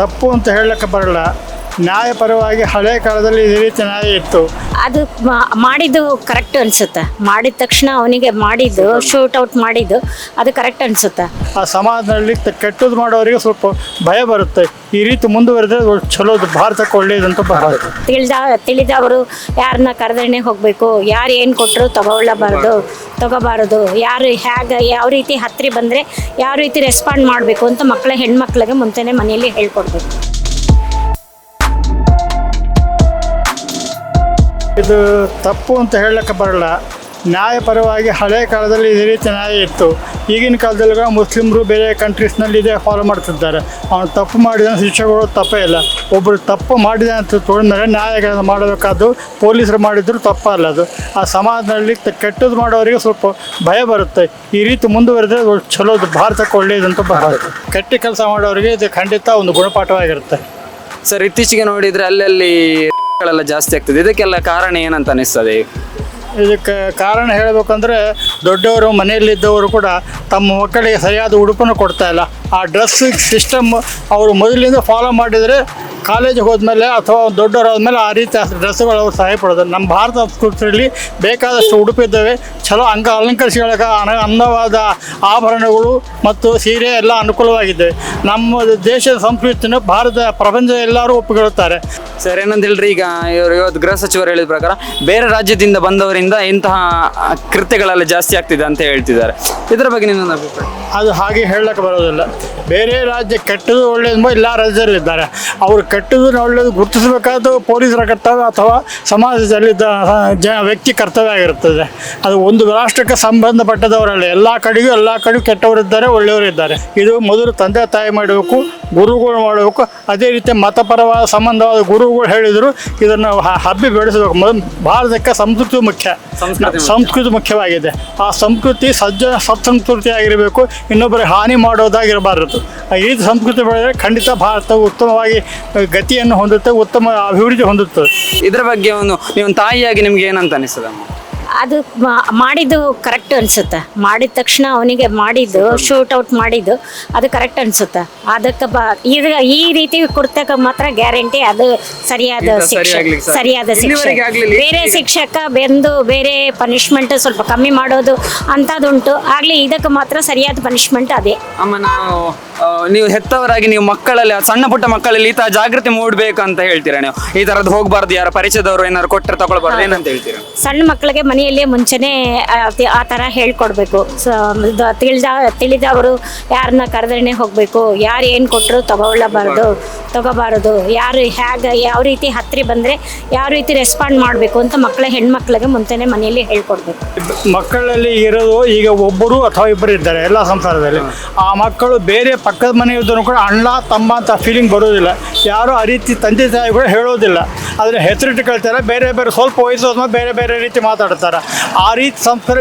ತಪ್ಪು ಅಂತ ಹೇಳಕ್ಕೆ ಬರಲ್ಲ. ನ್ಯಾಯಪರವಾಗಿ ಹಳೆ ಕಾಲದಲ್ಲಿ ಇದೇ ರೀತಿ ನ್ಯಾಯ ಇತ್ತು. ಅದು ಮಾಡಿದ್ದು ಕರೆಕ್ಟ್ ಅನ್ಸುತ್ತೆ. ಮಾಡಿದ ತಕ್ಷಣ ಅವನಿಗೆ ಮಾಡಿದ್ದು ಶೂಟ್ ಔಟ್ ಮಾಡಿದ್ದು ಅದು ಕರೆಕ್ಟ್ ಅನ್ಸುತ್ತೆ. ಆ ಸಮಾಜದಲ್ಲಿ ಕೆಟ್ಟದ್ದು ಮಾಡೋರಿಗೆ ಸ್ವಲ್ಪ ಭಯ ಬರುತ್ತೆ. ಈ ರೀತಿ ಮುಂದುವರೆದ್ರೆ ಚಲೋದು, ಭಾರತಕ್ಕೆ ಒಳ್ಳೆಯದಂತ ಭಾರತ. ತಿಳಿದವರು ಯಾರನ್ನ ಕರೆದ್ರೆ ಹೋಗಬೇಕು, ಯಾರು ಏನು ಕೊಟ್ಟರು ತಗೋಬಾರದು, ಯಾರು ಹೇಗೆ ಯಾವ ರೀತಿ ಹತ್ತಿರ ಬಂದರೆ ಯಾವ ರೀತಿ ರೆಸ್ಪಾಂಡ್ ಮಾಡಬೇಕು ಅಂತ ಹೆಣ್ಮಕ್ಳಿಗೆ ಮುಂಚೆನೇ ಮನೆಯಲ್ಲಿ ಹೇಳ್ಕೊಡ್ಬೇಕು. ಇದು ತಪ್ಪು ಅಂತ ಹೇಳಕ್ಕೆ ಬರಲ್ಲ. ನ್ಯಾಯಪರವಾಗಿ ಹಳೆ ಕಾಲದಲ್ಲಿ ಇದೇ ರೀತಿ ನ್ಯಾಯ ಇತ್ತು. ಈಗಿನ ಕಾಲದಲ್ಲಿ ಮುಸ್ಲಿಮರು ಬೇರೆ ಕಂಟ್ರೀಸ್ನಲ್ಲಿ ಇದೇ ಫಾಲೋ ಮಾಡ್ತಿದ್ದಾರೆ. ಅವನು ತಪ್ಪು ಮಾಡಿದ ಶಿಕ್ಷೆಗಳು ತಪ್ಪೇ ಇಲ್ಲ. ಒಬ್ಬರು ತಪ್ಪು ಮಾಡಿದೆ ಅಂತ ತೊಗೊಂಡ್ರೆ ನ್ಯಾಯಗಳನ್ನು ಮಾಡಬೇಕಾದ್ದು ಪೊಲೀಸರು ಮಾಡಿದ್ರು ತಪ್ಪಲ್ಲ. ಅದು ಆ ಸಮಾಜದಲ್ಲಿ ಕೆಟ್ಟದ್ದು ಮಾಡೋರಿಗೆ ಸ್ವಲ್ಪ ಭಯ ಬರುತ್ತೆ. ಈ ರೀತಿ ಮುಂದುವರೆದ್ರೆ ಚಲೋದು, ಭಾರತಕ್ಕೆ ಒಳ್ಳೆಯದಂತ ಭಾರತ. ಕೆಟ್ಟ ಕೆಲಸ ಮಾಡೋರಿಗೆ ಇದು ಖಂಡಿತ ಒಂದು ಗುಣಪಾಠವಾಗಿರುತ್ತೆ. ಸರ್, ಇತ್ತೀಚೆಗೆ ನೋಡಿದರೆ ಅಲ್ಲಲ್ಲಿ ಗಳೆಲ್ಲ ಜಾಸ್ತಿ ಆಗ್ತದೆ. ಇದಕ್ಕೆಲ್ಲ ಕಾರಣ ಏನಂತ ಅನಿಸ್ತದೆ? ಇದಕ್ಕೆ ಕಾರಣ ಹೇಳಬೇಕಂದ್ರೆ ದೊಡ್ಡವರು ಮನೆಯಲ್ಲಿದ್ದವರು ಕೂಡ ತಮ್ಮ ಮಕ್ಕಳಿಗೆ ಸರಿಯಾದ ಉಡುಪನ್ನು ಕೊಡ್ತಾ ಇಲ್ಲ. ಆ ಡ್ರೆಸ್ಸಿಂಗ್ ಸಿಸ್ಟಮ್ ಅವರು ಮೊದಲಿಂದ ಫಾಲೋ ಮಾಡಿದರೆ ಕಾಲೇಜಿಗೆ ಹೋದ್ಮೇಲೆ ಅಥವಾ ದೊಡ್ಡವರಾದ್ಮೇಲೆ ಆ ರೀತಿ ಡ್ರೆಸ್ಸುಗಳು ಅವ್ರು ಸಹಾಯ ಪಡೋದು. ನಮ್ಮ ಭಾರತ ಸಂಸ್ಕೃತಿಯಲ್ಲಿ ಬೇಕಾದಷ್ಟು ಉಡುಪಿದ್ದಾವೆ. ಚಲೋ ಅಲಂಕರಿಸಿಕೊಳ್ಳೋಕೆ ಅಂದವಾದ ಆಭರಣಗಳು ಮತ್ತು ಸೀರೆ ಎಲ್ಲ ಅನುಕೂಲವಾಗಿದ್ದಾವೆ. ನಮ್ಮ ದೇಶದ ಸಂಸ್ಕೃತಿನ ಪ್ರಪಂಚ ಎಲ್ಲರೂ ಒಪ್ಪಿಕೊಳ್ಳುತ್ತಾರೆ. ಸರ್, ಏನಂತ ಹೇಳ್ರಿ, ಈಗ ಇವತ್ತು ಗೃಹ ಸಚಿವರು ಹೇಳಿದ ಪ್ರಕಾರ ಬೇರೆ ರಾಜ್ಯದಿಂದ ಬಂದವರಿಂದ ಇಂತಹ ಕೃತ್ಯಗಳೆಲ್ಲ ಜಾಸ್ತಿ ಆಗ್ತಿದೆ ಅಂತ ಹೇಳ್ತಿದ್ದಾರೆ. ಇದರ ಬಗ್ಗೆ ನಿನ್ನ ಅಭಿಪ್ರಾಯ? ಅದು ಹಾಗೆ ಹೇಳಕ್ಕೆ ಬರೋದಿಲ್ಲ. ಬೇರೆ ರಾಜ್ಯ ಕೆಟ್ಟದ್ದು ಒಳ್ಳೆಯದು ಎಲ್ಲ ರಾಜ್ಯದಲ್ಲಿದ್ದಾರೆ. ಅವರು ಕೆಟ್ಟದ್ದು ಒಳ್ಳೆಯದು ಗುರುತಿಸಬೇಕಾದ ಪೊಲೀಸರ ಕರ್ತವ್ಯ ಅಥವಾ ಸಮಾಜದಲ್ಲಿದ್ದ ವ್ಯಕ್ತಿ ಕರ್ತವ್ಯ ಆಗಿರುತ್ತದೆ. ಅದು ಒಂದು ರಾಷ್ಟ್ರಕ್ಕೆ ಸಂಬಂಧಪಟ್ಟದವರಲ್ಲ. ಎಲ್ಲ ಕಡೆಗೂ ಕೆಟ್ಟವರಿದ್ದಾರೆ, ಒಳ್ಳೆಯವರಿದ್ದಾರೆ. ಇದು ಮೊದಲು ತಂದೆ ತಾಯಿ ಮಾಡಬೇಕು, ಗುರುಗಳು ಮಾಡಬೇಕು. ಅದೇ ರೀತಿ ಮತಪರವಾದ ಸಂಬಂಧವಾದ ಗುರುಗಳು ಹೇಳಿದರು ಇದನ್ನು ಹಬ್ಬಿ ಬೆಳೆಸಬೇಕು. ಭಾರತಕ್ಕೆ ಸಂಸ್ಕೃತಿ ಮುಖ್ಯವಾಗಿದೆ. ಆ ಸಂಸ್ಕೃತಿ ಸತ್ಸಂಸ್ಕೃತಿ ಆಗಿರಬೇಕು, ಇನ್ನೊಬ್ಬರಿಗೆ ಹಾನಿ ಮಾಡೋದಾಗಿರಬಾರದು. ಈ ಸಂಸ್ಕೃತಿ ಬೆಳೆದರೆ ಖಂಡಿತ ಭಾರತ ಉತ್ತಮವಾಗಿ ಗತಿಯನ್ನು ಹೊಂದುತ್ತೆ, ಉತ್ತಮ ಅಭಿವೃದ್ಧಿ ಹೊಂದುತ್ತದೆ. ಇದರ ಬಗ್ಗೆ ನೀವು ತಾಯಿಯಾಗಿ ನಿಮ್ಗೆ ಏನಂತ ಅನಿಸ್ತದಮ್ಮ? ಅದು ಮಾಡಿದ್ದು ಕರೆಕ್ಟ್ ಅನ್ಸುತ್ತೆ. ಮಾಡಿದ ತಕ್ಷಣ ಅವನಿಗೆ ಮಾಡಿದ್ದು ಶೂಟ್ ಔಟ್ ಮಾಡಿದ್ದು ಅದು ಕರೆಕ್ಟ್ ಅನ್ಸುತ್ತೆ. ಅದಕ್ಕೆ ಈ ರೀತಿ ಕೊಡ್ತಕ್ಕ ಮಾತ್ರ ಗ್ಯಾರಂಟಿ ಅದು ಸರಿಯಾದ ಶಿಕ್ಷೆ. ಬೇರೆ ಶಿಕ್ಷಕ ಬೇರೆ ಪನಿಷ್ಮೆಂಟ್ ಸ್ವಲ್ಪ ಕಮ್ಮಿ ಮಾಡೋದು ಅಂಥದ್ದುಂಟು. ಆಗಲಿ ಇದಕ್ಕೆ ಮಾತ್ರ ಸರಿಯಾದ ಪನಿಷ್ಮೆಂಟ್ ಅದೇ. ಅಮ್ಮ, ನೀವು ಹೆತ್ತವರಾಗಿ ನೀವು ಮಕ್ಕಳಲ್ಲಿ, ಸಣ್ಣ ಪುಟ್ಟ ಮಕ್ಕಳಲ್ಲಿ ಈ ತರ ಜಾಗೃತಿ ಮೂಡಬೇಕಂತ ಹೇಳ್ತೀರಾ? ನೀವು ಈ ತರದ್ದು ಹೋಗ್ಬಾರ್ದು, ಯಾರ ಪರಿಚಯದವರು ಏನಾದ್ರು ಕೊಟ್ಟರೆ ತಗೊಳ್ಬಾರ್ದು, ಏನಂತ ಹೇಳ್ತೀರಾ? ಸಣ್ಣ ಮಕ್ಕಳಿಗೆ ಮನೆಯಲ್ಲೇ ಮುಂಚೆನೇ ಆ ಥರ ಹೇಳ್ಕೊಡ್ಬೇಕು. ತಿಳಿದವರು ಯಾರನ್ನ ಕರೆದ್ರೆ ಹೋಗಬೇಕು, ಯಾರು ಏನು ಕೊಟ್ಟರು ತಗೋಬಾರದು, ಯಾರು ಹೇಗೆ ಯಾವ ರೀತಿ ಹತ್ತಿರ ಬಂದರೆ ಯಾವ ರೀತಿ ರೆಸ್ಪಾಂಡ್ ಮಾಡಬೇಕು ಅಂತ ಹೆಣ್ಮಕ್ಳಿಗೆ ಮುಂಚೆನೇ ಮನೆಯಲ್ಲಿ ಹೇಳ್ಕೊಡ್ಬೇಕು. ಮಕ್ಕಳಲ್ಲಿ ಇರೋದು ಈಗ ಒಬ್ಬರು ಅಥವಾ ಇಬ್ಬರು ಇದ್ದಾರೆ ಎಲ್ಲ ಸಂಸಾರದಲ್ಲಿ. ಆ ಮಕ್ಕಳು ಬೇರೆ ಪಕ್ಕದ ಮನೆಯವರು ಕೂಡ ಅಣ್ಣ ತಮ್ಮ ಅಂತ ಫೀಲಿಂಗ್ ಬರೋದಿಲ್ಲ. ಯಾರು ಆ ರೀತಿ ತಂದೆ ತಾಯಿ ಕೂಡ ಹೇಳೋದಿಲ್ಲ. ಆದರೆ ಹೆಸರಿಟ್ಟು ಕೇಳ್ತಾರೆ. ಬೇರೆ ಸ್ವಲ್ಪ ವಯಸ್ಸು ಬೇರೆ ರೀತಿ ಮಾತಾಡ್ತಾರೆ. ಆ ರೀತಿ ಸಂಸ್ಕಾರ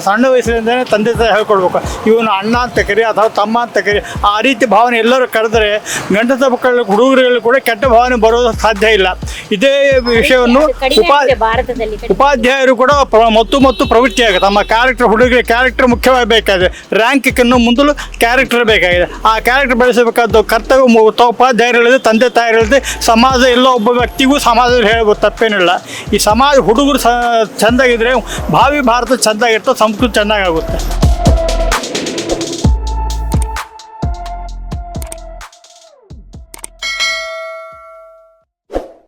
ಸಣ್ಣ ವಯಸ್ಸಿನಿಂದಲೇ ತಂದೆ ತಾಯಿ ಹೇಳ್ಕೊಡ್ಬೇಕು. ಇವನು ಅಣ್ಣ ಅಂತ ಕರಿ ಅಥವಾ ತಮ್ಮ ಅಂತ ಕರಿ. ಆ ರೀತಿ ಭಾವನೆ ಎಲ್ಲರೂ ಕರೆದರೆ ಗಂಡಸ ಮಕ್ಕಳ ಹುಡುಗರಲ್ಲಿ ಕೂಡ ಕೆಟ್ಟ ಭಾವನೆ ಬರೋದು ಸಾಧ್ಯ ಇಲ್ಲ. ಇದೇ ವಿಷಯವನ್ನು ಉಪಾಧ್ಯಾಯರು ಕೂಡ ಮತ್ತು ಪ್ರವೃತ್ತಿ ಆಗುತ್ತೆ. ನಮ್ಮ ಹುಡುಗರಿಗೆ ಕ್ಯಾರೆಕ್ಟರ್ ಮುಖ್ಯವಾಗಿ ಬೇಕಾಗಿದೆ. ರ್ಯಾಂಕಿನ್ನು ಮುಂದಲು ಕ್ಯಾರೆಕ್ಟರ್ ಬೇಕಾಗಿದೆ. ಆ ಕ್ಯಾರೆಕ್ಟರ್ ಬೆಳೆಸಬೇಕಾದ ಕರ್ತವ್ಯ ಉಪಾಧ್ಯಾಯರು ಹೇಳಿದೆ, ತಂದೆ ತಾಯಿರು ಹೇಳಿದೆ, ಸಮಾಜ ಎಲ್ಲ ಒಬ್ಬ ವ್ಯಕ್ತಿಗೂ ಸಮಾಜದಲ್ಲಿ ಹೇಳ್ಬೋದು, ತಪ್ಪೇನಿಲ್ಲ. ಈ ಸಮಾಜ ಹುಡುಗರು ಚೆಂದಾಗಿದ್ದರೆ ಭಾವಿ ಭಾರತ ಚೆಂದಾಗಿರ್ತದೆ, ಸಂಸ್ಕೃತಿ ಚೆನ್ನಾಗಾಗುತ್ತೆ.